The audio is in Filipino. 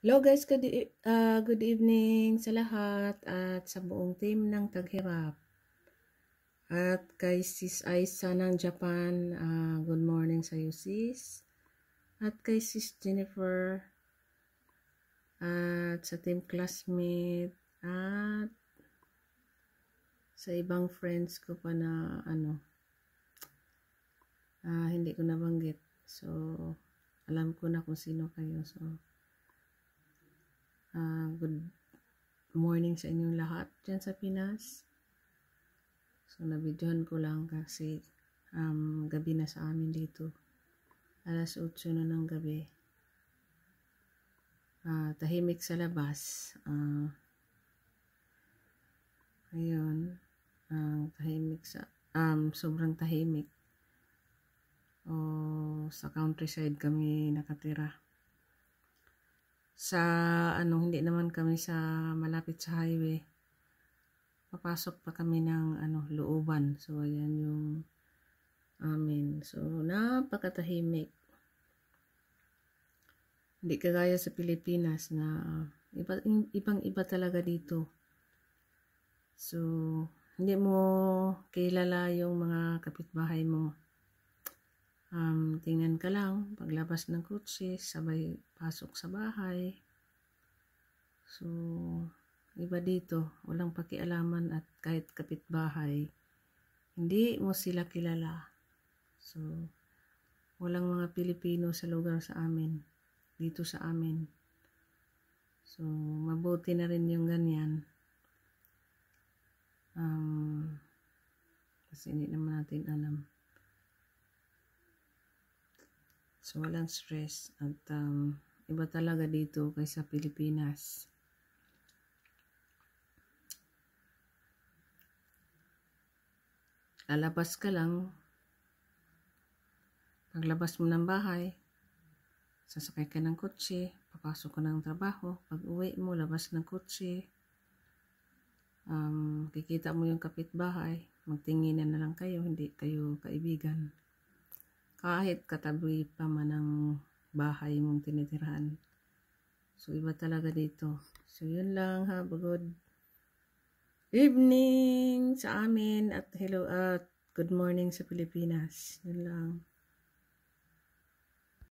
Hello guys, good evening sa lahat at sa buong team ng Taghirap. At kay Sis Aisa ng Japan, good morning sa iyo sis. At kay Sis Jennifer at sa team classmate at sa ibang friends ko pa na hindi ko nabanggit. So, alam ko na kung sino kayo. So, good morning sa inyong lahat dyan sa Pinas. So, nabidyohan ko lang kasi gabi na sa amin dito. Alas 8 na ng gabi. Tahimik sa labas. Ayun. Tahimik sa... sobrang tahimik. Sa countryside kami nakatira. Sa hindi naman kami sa malapit sa highway. Papasok pa kami ng looban. So ayan yung amin. So napakatahimik. Hindi kagaya sa Pilipinas na ibang-iba talaga dito. So hindi mo kilala yung mga kapitbahay mo. Tingnan ka lang paglabas ng kotse, sabay pasok sa bahay. So iba dito, walang pakialaman at kahit kapitbahay, hindi mo sila kilala. So, walang mga Pilipino sa lugar sa amin, dito sa amin. So, mabuti na rin yung ganyan. Kasi hindi naman natin alam. So, walang stress at iba talaga dito kaysa Pilipinas. Lalabas ka lang, paglabas mo ng bahay, sasakay ka ng kotse, papasok ka ng trabaho, pag uwi mo, labas ng kotse, kikita mo yung kapitbahay, magtinginan na lang kayo, hindi kayo kaibigan. Kahit katabi pa man ang bahay mong tinitirahan. So, iba talaga dito. So, yun lang. Have a good evening sa amin at hello at good morning sa Pilipinas. Yun lang.